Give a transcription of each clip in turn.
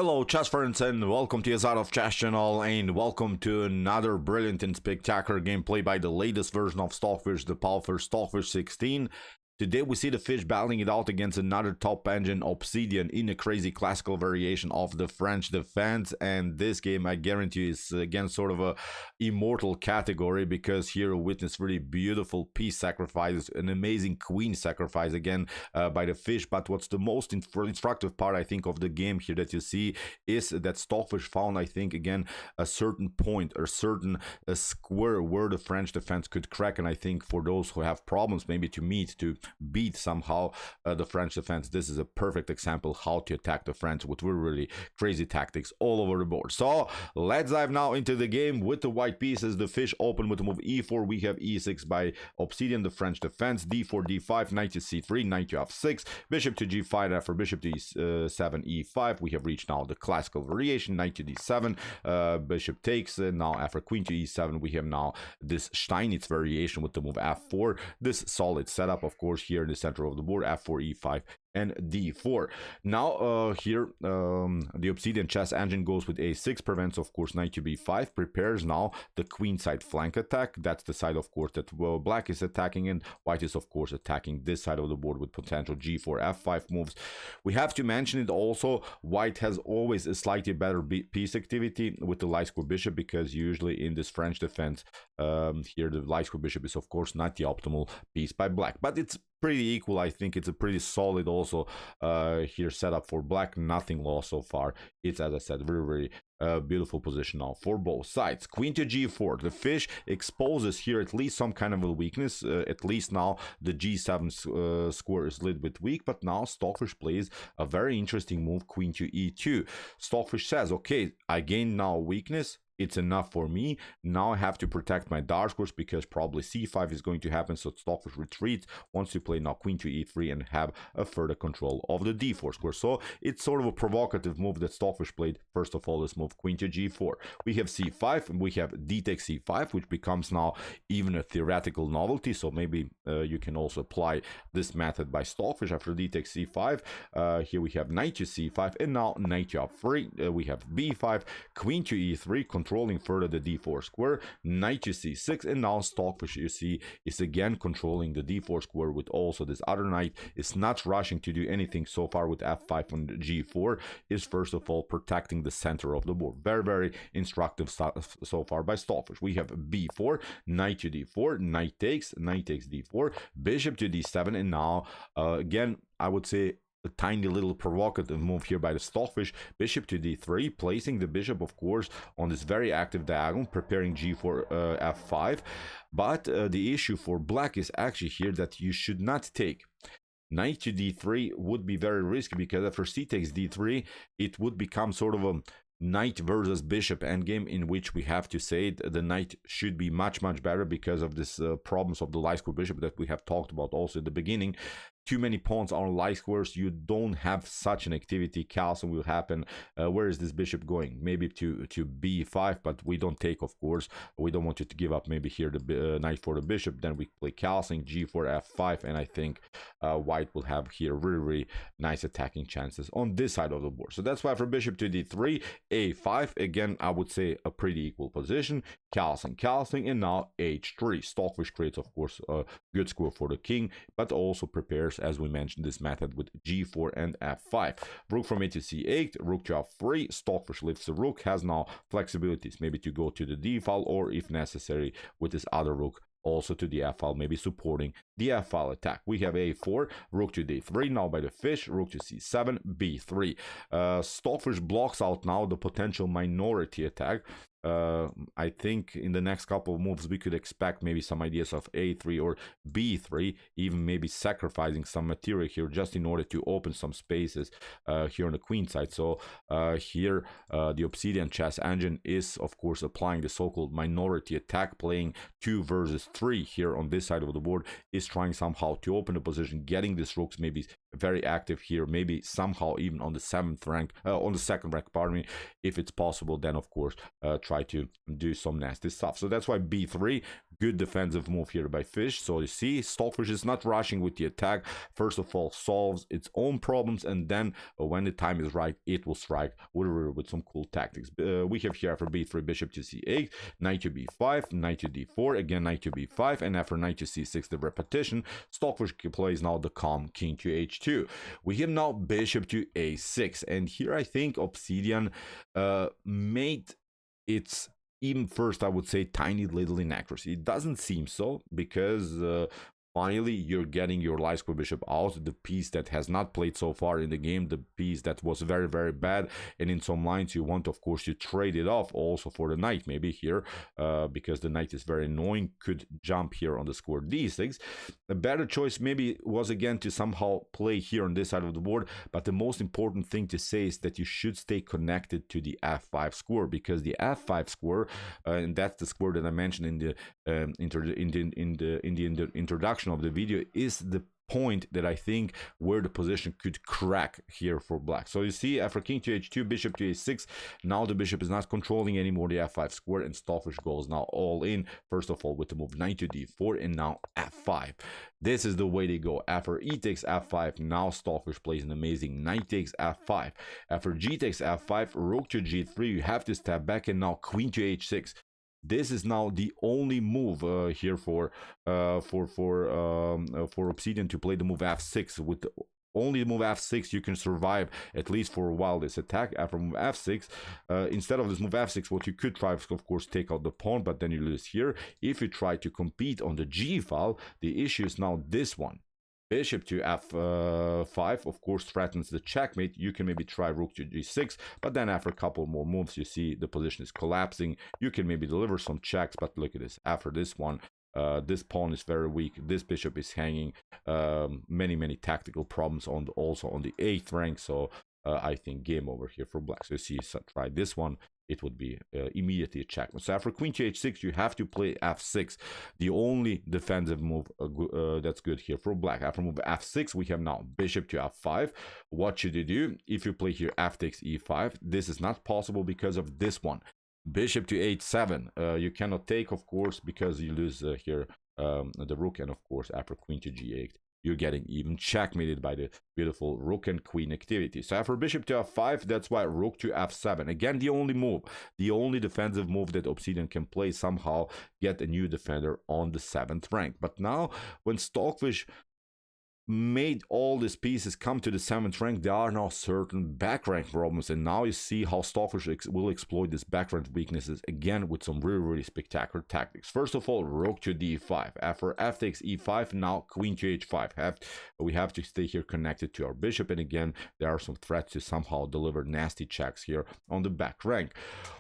Hello chess friends and welcome to your side of chess channel and welcome to another brilliant and spectacular gameplay by the latest version of Stockfish, the powerful Stockfish 16. Today we see the fish battling it out against another top engine, Obsidian, in a crazy classical variation of the French defense. And this game, I guarantee you, is again sort of a immortal category, because here we witness really beautiful piece sacrifices, an amazing queen sacrifice again by the fish. But what's the most instructive part, I think, of the game here that you see is that Stockfish found, I think, again, a certain point, a certain square where the French defense could crack. And I think for those who have problems maybe to beat somehow the French defense, this is a perfect example how to attack the French with really crazy tactics all over the board. So let's dive now into the game with the white pieces. The fish open with the move e4. We have e6 by Obsidian, the French defense, d4, d5, knight to c3, knight to f6, bishop to g5. After bishop to e7, e5, we have reached now the classical variation, knight to d7, bishop takes. Now after queen to e7, we have now this Steinitz variation with the move f4. This solid setup, of course, here in the center of the board, f4, e5, and d4. Now here the Obsidian chess engine goes with a6, prevents, of course, knight to b5, prepares now the queen side flank attack. That's the side, of course, that black is attacking, and white is, of course, attacking this side of the board with potential g4, f5 moves. We have to mention it also, white has always a slightly better piece activity with the light square bishop, because usually in this French defense here the light square bishop is, of course, not the optimal piece by black, but it's pretty equal. I think it's a pretty solid also here setup for black. Nothing lost so far. It's, as I said, very beautiful position now for both sides. Queen to g4. The fish exposes here at least some kind of a weakness. At least now the g7 square is a little bit weak, but now Stockfish plays a very interesting move, queen to e2. Stockfish says, okay, I gain now weakness. It's enough for me. Now I have to protect my dark squares, because probably c5 is going to happen. So Stockfish retreats, wants to play now queen to e3 and have a further control of the d4 square. So it's sort of a provocative move that Stockfish played. First of all, this move, queen to g4. We have c5, and we have d takes c5, which becomes now even a theoretical novelty. So maybe you can also apply this method by Stockfish. After d takes c5, here we have knight to c5, and now knight to f3. We have b5, queen to e3, controlling further the d4 square, knight to c6, and now Stockfish, you see, is again controlling the d4 square with also this other knight. Is not rushing to do anything so far with f5 and g4, is first of all protecting the center of the board. Very instructive so far by Stockfish. We have b4, knight to d4, knight takes d4, bishop to d7, and now again, I would say a tiny little provocative move here by the Stockfish, bishop to d3, placing the bishop, of course, on this very active diagonal, preparing g4, f5. But the issue for black is actually here that you should not take. Knight to d3 would be very risky, because after c takes d3, it would become sort of a knight versus bishop endgame, in which we have to say the knight should be much better, because of this problems of the light square bishop that we have talked about also at the beginning. Too many pawns on light squares, you don't have such an activity. Chaos will happen. Where is this bishop going? Maybe to b5, but we don't take, of course. We don't want you to give up maybe here the knight for the bishop. Then we play castling, g4, f5, and I think white will have here very nice attacking chances on this side of the board. So that's why for bishop to d3, a5, again, I would say a pretty equal position. Castling, and now h3. Stockfish creates, of course, a good square for the king, but also prepares, as we mentioned, this method with g4 and f5. Rook from a to c8, rook to f3. Stockfish lifts the rook, has now flexibilities maybe to go to the d file, or if necessary with this other rook also to the f file, maybe supporting the f file attack. We have a4, rook to d3 now by the fish, rook to c7, b3. Stockfish blocks out now the potential minority attack. I think in the next couple of moves we could expect maybe some ideas of a3 or b3, even maybe sacrificing some material here just in order to open some spaces here on the queen side. So here the Obsidian chess engine is, of course, applying the so-called minority attack, playing 2 versus 3 here on this side of the board, is trying somehow to open the position, getting these rooks maybe very active here, maybe somehow even on the 7th rank, on the 2nd rank, pardon me, if it's possible. Then, of course, try to do some nasty stuff. So that's why b3, good defensive move here by Fish. So you see, Stockfish is not rushing with the attack. First of all, solves its own problems, and then when the time is right, it will strike with some cool tactics. We have here after b3, bishop to c8, knight to b5, knight to d4, again knight to b5, and after knight to c6, the repetition, Stockfish plays now the calm king to h2. We have now bishop to a6, and here I think Obsidian made its, even first I would say, tiny little inaccuracy. It doesn't seem so, because finally you're getting your light square bishop out, the piece that has not played so far in the game, the piece that was very, very bad, and in some lines you want, of course, to trade it off also for the knight, maybe here, because the knight is very annoying, could jump here on the square d6. A better choice maybe was again to somehow play here on this side of the board, but the most important thing to say is that you should stay connected to the f5 square, because the f5 square, and that's the square that I mentioned in the introduction of the video, is the point that I think where the position could crack here for black. So you see, after king to h2, bishop to a6, now the bishop is not controlling anymore the f5 square, and Stockfish goes now all in, first of all with the move knight to d4, and now f5. This is the way they go. After e takes f5, now Stockfish plays an amazing knight takes f5. After g takes f5, rook to g3, you have to step back, and now queen to h6. This is now the only move here for Obsidian to play the move f6. With only the move f6 you can survive at least for a while this attack. After move f6, instead of this move f6, what you could try is of course take out the pawn, but then you lose here. If you try to compete on the g file, the issue is now this one. Bishop to f5, of course, threatens the checkmate. You can maybe try rook to g6, but then after a couple more moves, you see the position is collapsing. You can maybe deliver some checks, but look at this. After this one, this pawn is very weak. This bishop is hanging. Many tactical problems also on the 8th rank. So I think game over here for black. So you see, try this one. It would be immediately a checkmate. So after queen to h6, you have to play f6, the only defensive move that's good here for black. After move f6, we have now bishop to f5. What should you do? If you play here f takes e5, this is not possible because of this one. Bishop to h7, you cannot take, of course, because you lose here the rook, and of course after queen to g8, you're getting even checkmated by the beautiful rook and queen activity. So after bishop to f5, that's why rook to f7. Again, the only move, the only defensive move that Obsidian can play, somehow get a new defender on the 7th rank. But now, when Stockfish made all these pieces come to the 7th rank, there are now certain back rank problems, and now you see how Stockfish will exploit these back rank weaknesses again with some really spectacular tactics. First of all, rook to d5. After f takes e5, now queen to h5. We have to stay here connected to our bishop, and again there are some threats to somehow deliver nasty checks here on the back rank.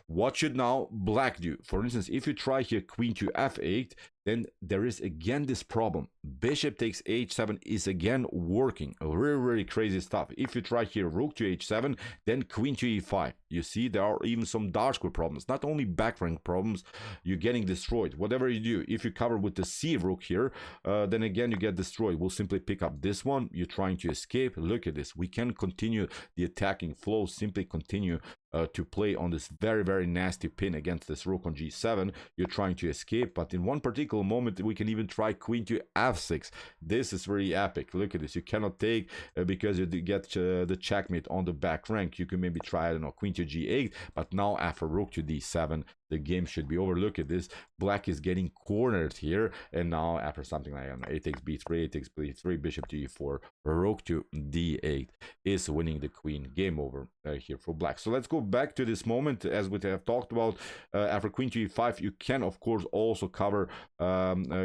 What should now black do? For instance, if you try here queen to f8, then there is again this problem. Bishop takes h7 is again working. Really crazy stuff. If you try here rook to h7, then queen to e5. You see, there are even some dark square problems. Not only back rank problems, you're getting destroyed. Whatever you do, if you cover with the c rook here, then again you get destroyed. We'll simply pick up this one. You're trying to escape. Look at this. We can continue the attacking flow, simply continue to play on this very nasty pin against this rook on g7. You're trying to escape, but in one particular moment we can even try queen to f6. This is really epic. Look at this. You cannot take because you get the checkmate on the back rank. You can maybe try, I don't know, queen to g8, but now after rook to d7, the game should be over. Look at this. Black is getting cornered here, and now after something like a takes b3, a takes b3, bishop to e4, rook to d8 is winning the queen. Game over here for black. So let's go back to this moment. As we have talked about, after queen to e5, you can of course also cover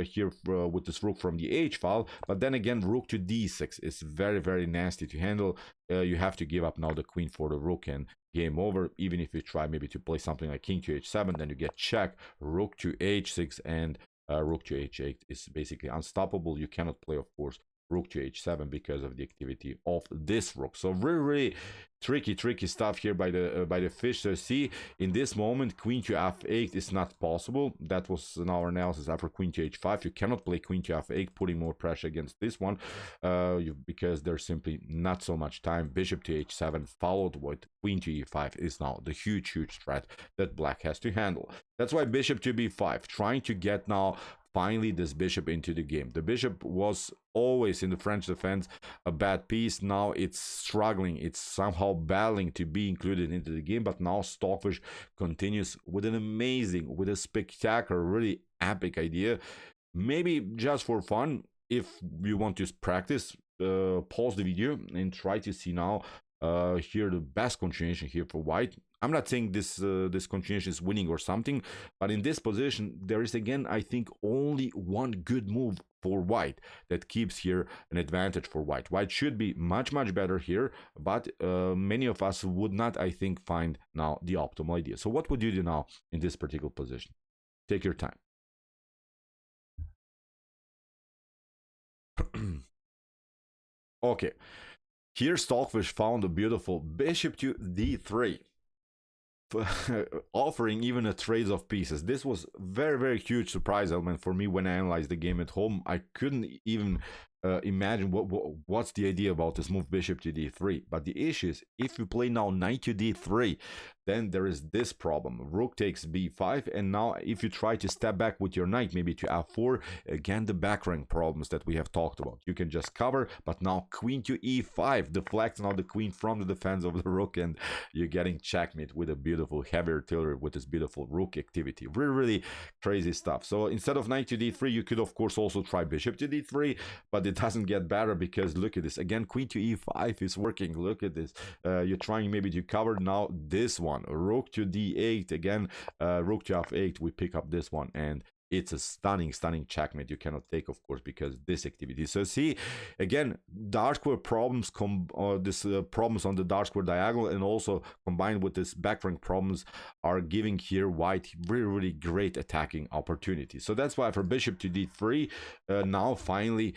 here with this rook from the h file, but then again rook to d6 is very nasty to handle. You have to give up now the queen for the rook, and game over. Even if you try maybe to play something like king to h7, then you get check, rook to h6, and rook to h8 is basically unstoppable. You cannot play, of course, rook to h7 because of the activity of this rook. So really tricky stuff here by the fish. So see, in this moment, queen to f8 is not possible. That was in our analysis after queen to h5. You cannot play queen to f8, putting more pressure against this one, because there's simply not so much time. Bishop to h7 followed with queen to e5 is now the huge threat that black has to handle. That's why bishop to b5, trying to get now finally this bishop into the game. The bishop was always in the French defense a bad piece. Now it's struggling, it's somehow battling to be included into the game, but now Stockfish continues with an amazing, with a spectacular, really epic idea. Maybe just for fun, if you want to practice, pause the video and try to see now here the best continuation here for white. I'm not saying this this continuation is winning or something, but in this position there is again, I think, only one good move for white that keeps here an advantage for white. White should be much better here, but many of us would not, I think, find now the optimal idea. So what would you do now in this particular position? Take your time. Okay, here Stockfish found a beautiful bishop to d3, offering even a trade of pieces. This was very huge surprise element for me when I analyzed the game at home. I couldn't even imagine what's the idea about this move bishop to d3. But the issue is, if you play now knight to d3, then there is this problem. Rook takes b5, and now if you try to step back with your knight, maybe to f4, again the back rank problems that we have talked about. You can just cover, but now queen to e5 deflects now the queen from the defense of the rook, and you're getting checkmate with a beautiful heavy artillery with this beautiful rook activity. Really crazy stuff. So instead of knight to d3, you could of course also try bishop to d3, but it doesn't get better because look at this. Again, queen to e5 is working. Look at this. You're trying maybe to cover now this one. Rook to d8 again, rook to f8, we pick up this one, and it's a stunning checkmate. You cannot take, of course, because this activity. So see, again, dark square problems, problems on the dark square diagonal, and also combined with this back rank problems, are giving here white really great attacking opportunity. So that's why for bishop to d3, now finally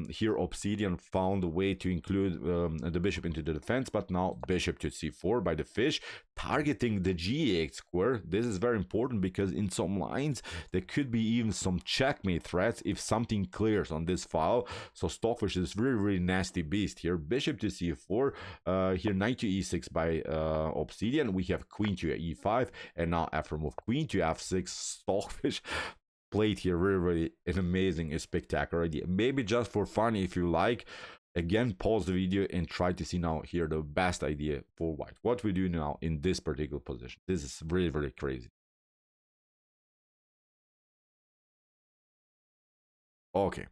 here Obsidian found a way to include the bishop into the defense, but now bishop to c4 by the fish, targeting the g8 square. This is very important because in some lines there could be even some checkmate threats if something clears on this file. So Stockfish is really nasty beast here. Bishop to c4, here knight to e6 by Obsidian. We have queen to e5, and now after move queen to f6, Stockfish played here really an amazing, spectacular idea. Maybe just for fun, if you like, again, pause the video and try to see now here the best idea for white. What we do now in this particular position. This is really crazy. Okay,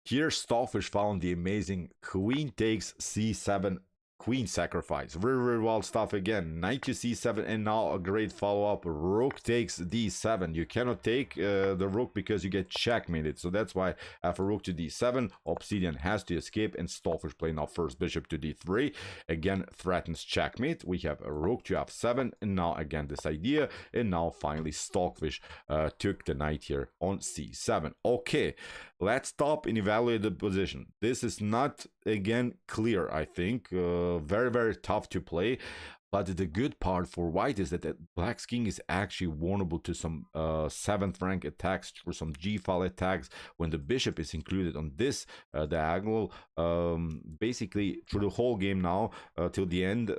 here Stockfish found the amazing queen takes c7 queen sacrifice. Very wild stuff again. Knight to c7, and now a great follow-up. Rook takes d7. You cannot take the rook because you get checkmated. So that's why after rook to d7, Obsidian has to escape, and Stockfish play now first bishop to d3. Again, threatens checkmate. We have a rook to f7, and now again this idea, and now finally Stockfish took the knight here on c7. Okay, let's stop and evaluate the position. This is not, again, clear, I think. Very tough to play. But the good part for white is that black's king is actually vulnerable to some 7th rank attacks, or some g-file attacks when the bishop is included on this diagonal. Basically, through the whole game now, till the end,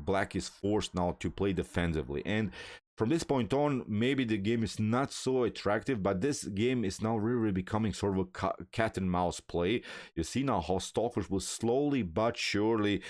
black is forced now to play defensively. And from this point on, maybe the game is not so attractive, but this game is now really becoming sort of a cat and mouse play. You see now how Stockfish will slowly but surely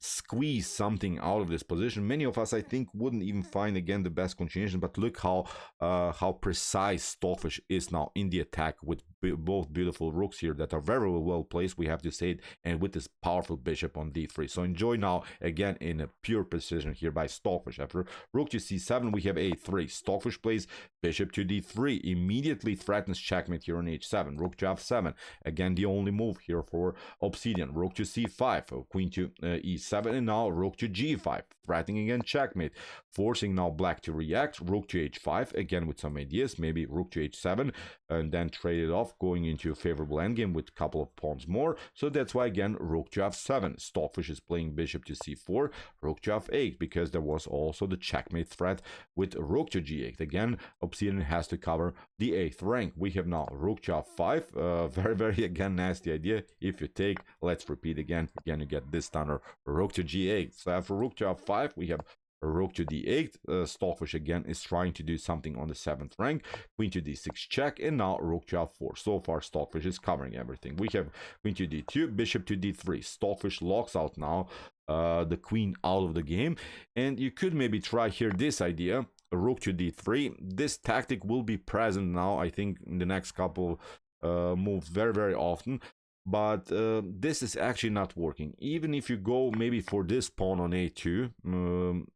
squeeze something out of this position. Many of us, I think, wouldn't even find again the best continuation, but look how precise Stockfish is now in the attack with both beautiful rooks here that are very well placed, we have to say it, and with this powerful bishop on d3. So enjoy now again in a pure precision here by Stockfish. After rook to c7, we have a3. Stockfish plays bishop to d3, immediately threatens checkmate here on h7. Rook to f7, again the only move here for Obsidian. Rook to c5, queen to e7, and now rook to g5, threatening again checkmate, forcing now black to react. Rook to h5, again with some ideas, maybe rook to h7, and then trade it off, going into a favorable endgame with a couple of pawns more. So that's why again rook to f7. Stockfish is playing bishop to c4, rook to f8, because there was also the checkmate threat with rook to g8. Again, Obsidian has to cover the 8th rank. We have now rook to f5, very again nasty idea. If you take, let's repeat again, you get this stunner, rook to g8. So after rook to f5, we have rook to d8. Stockfish again is trying to do something on the 7th rank. Queen to d6 check, and now rook to f4. So far Stockfish is covering everything. We have queen to d2, bishop to d3. Stockfish locks out now the queen out of the game, and you could maybe try here this idea, rook to d3. This tactic will be present now, I think, in the next couple moves very often. But this is actually not working. Even if you go maybe for this pawn on a2,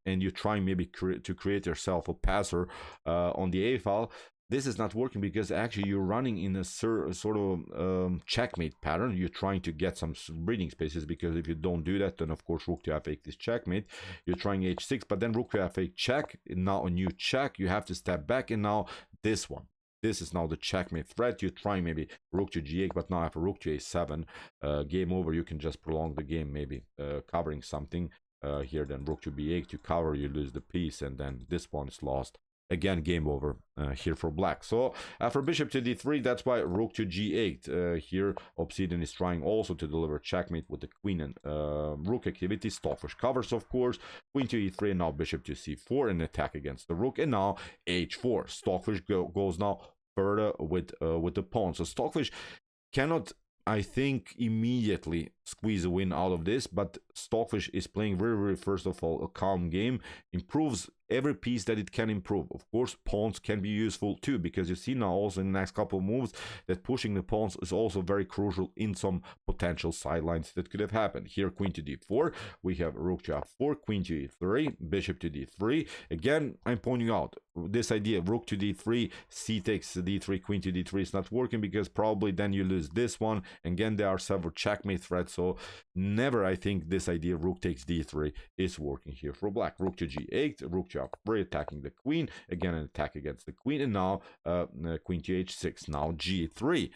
and you try maybe to create yourself a passer on the a file, this is not working, because actually you're running in a sort of checkmate pattern. You're trying to get some breathing spaces, because if you don't do that, then of course rook to f8 is checkmate. You're trying h6, but then rook to f8 check, and now a new check. You have to step back, and now this one. This is now the checkmate threat. You're trying maybe rook to g8, but now after rook to a7, game over. You can just prolong the game, maybe covering something here. Then rook to b8, you cover, you lose the piece, and then this one is lost. Again, game over here for black. So after bishop to d3, that's why rook to g8. Here Obsidian is trying also to deliver checkmate with the queen and rook activity. Stockfish covers, of course. Queen to e3, and now bishop to c4, and attack against the rook, and now h4. Stockfish goes now further with the pawn. So Stockfish cannot, I think, immediately squeeze a win out of this, but Stockfish is playing very first of all a calm game, improves every piece that it can improve. Of course, pawns can be useful too, because you see now also in the next couple of moves that pushing the pawns is also very crucial in some potential sidelines that could have happened. Here queen to d4, we have rook to f4, queen to e3, bishop to d3. Again, I'm pointing out this idea, rook to d3, c takes d3, queen to d3 is not working, because probably then you lose this one. Again, there are several checkmate threats, so never, I think, this idea rook takes d3 is working here for black. Rook to g8, rook to f3, attacking the queen. Again, an attack against the queen, and now queen to h6, now g3.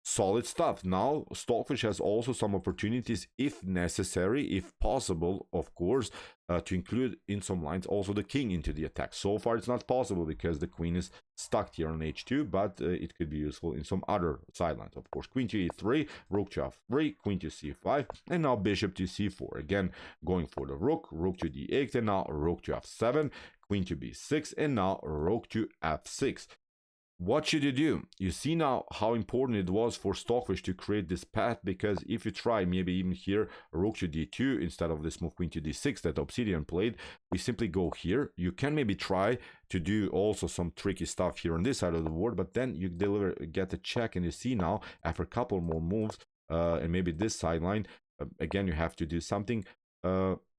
Solid stuff. Now Stockfish has also some opportunities, if necessary, if possible, of course, to include in some lines also the king into the attack. So far it's not possible, because the queen is stuck here on h2, but it could be useful in some other sidelines. Of course, queen to e3, rook to f3, queen to c5, and now bishop to c4. Again, going for the rook, rook to d8, and now rook to f7, queen to b6, and now rook to f6. What should you do? You see now how important it was for Stockfish to create this path, because if you try maybe even here rook to d2 instead of this move queen to d6 that Obsidian played, we simply go here. You can maybe try to do also some tricky stuff here on this side of the board, but then you get a check, and you see now after a couple more moves and maybe this sideline, again you have to do something.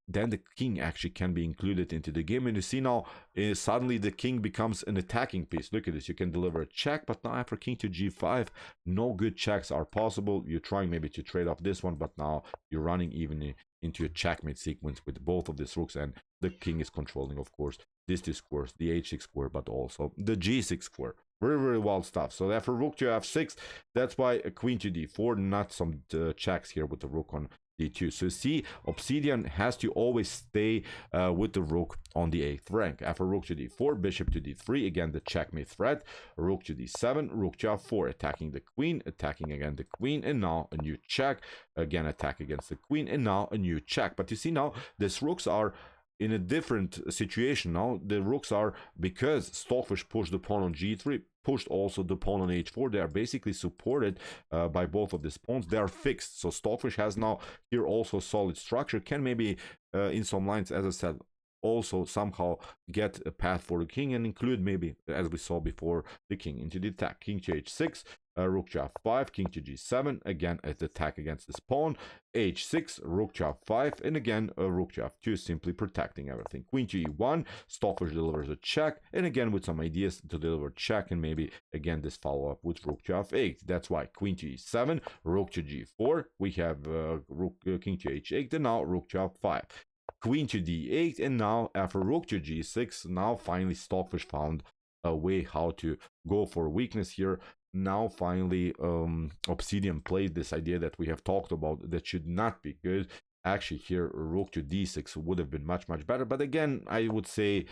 Then the king actually can be included into the game, and you see now suddenly the king becomes an attacking piece. Look at this, you can deliver a check, but now after king to g5, no good checks are possible. You're trying maybe to trade off this one, but now you're running even into a checkmate sequence with both of these rooks, and the king is controlling, of course, this square, the h6 square, but also the g6 square. Very wild stuff. So after rook to f6, that's why a queen to d4, not some checks here with the rook on d2. So you see, Obsidian has to always stay with the rook on the 8th rank. After rook to d4, bishop to d3, again the checkmate threat, rook to d7, rook to f4, attacking the queen, attacking again the queen, and now a new check, again attack against the queen, and now a new check. But you see now these rooks are in a different situation now. The rooks are, because Stockfish pushed the pawn on g3, pushed also the pawn on h4, they are basically supported by both of these pawns. They are fixed. So Stockfish has now here also solid structure, can maybe in some lines, as I said, also somehow get a path for the king and include, maybe as we saw before, the king into the attack. King to h6, rook to f5, king to g7, again as the attack against this pawn, h6, rook to f5, and again rook to f2, simply protecting everything. Queen to e1, Stockfish delivers a check, and again with some ideas to deliver check, and maybe again this follow-up with rook to f8. That's why queen to e7, rook to g4, we have king to h8, and now rook to f5. Queen to d8, and now after rook to g6, now finally Stockfish found a way how to go for weakness here. Now finally Obsidian played this idea that we have talked about that should not be good. Actually here rook to d6 would have been much better, but again I would say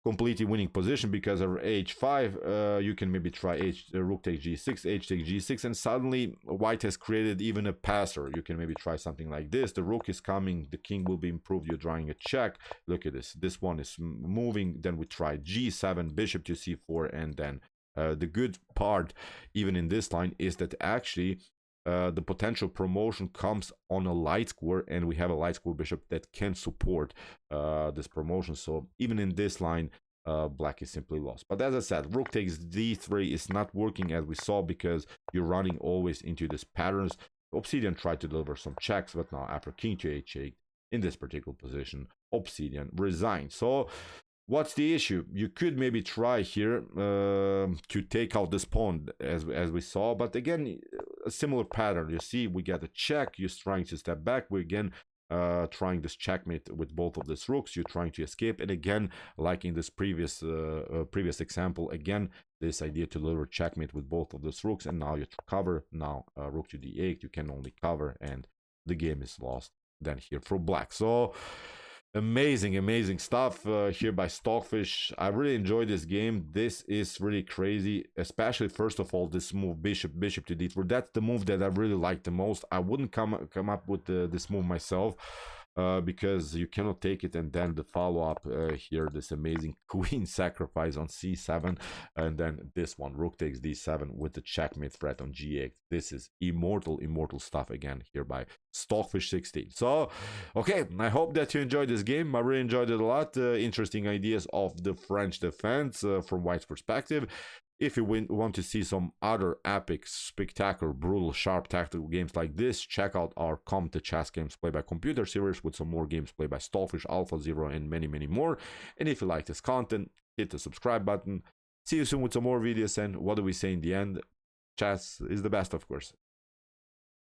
completely winning position, because of h5 you can maybe try rook takes g6, h takes g6, and suddenly white has created even a passer. You can maybe try something like this. The rook is coming, the king will be improved, you're drawing a check. Look at this one is moving. Then we try g7, bishop to c4, and then the good part even in this line is that actually the potential promotion comes on a light square, and we have a light square bishop that can support this promotion. So even in this line, black is simply lost. But as I said, rook takes d3 is not working as we saw, because you're running always into these patterns. Obsidian tried to deliver some checks, but now after king to h8 in this particular position, Obsidian resigned. So what's the issue? You could maybe try here to take out this pawn as we saw, but again, a similar pattern. You see, we get a check, you're trying to step back, we're again trying this checkmate with both of these rooks, you're trying to escape, and again, like in this previous example, again, this idea to deliver checkmate with both of these rooks, and now you cover, now rook to d8, you can only cover, and the game is lost then here for black. So amazing stuff here by Stockfish. I really enjoyed this game. This is really crazy, especially first of all this move, bishop to d4. That's the move that I really like the most. I wouldn't come up with this move myself, because you cannot take it, and then the follow-up here, this amazing queen sacrifice on c7, and then this one, rook takes d7 with the checkmate threat on g8. This is immortal stuff again here by Stockfish 16. So okay, I hope that you enjoyed this game. I really enjoyed it a lot. Interesting ideas of the French defense from White's perspective. If you want to see some other epic, spectacular, brutal, sharp tactical games like this, check out our Come to Chess Games Play by Computer series with some more games played by Stockfish, Alpha Zero, and many more. And if you like this content, hit the subscribe button. See you soon with some more videos, and what do we say in the end? Chess is the best, of course.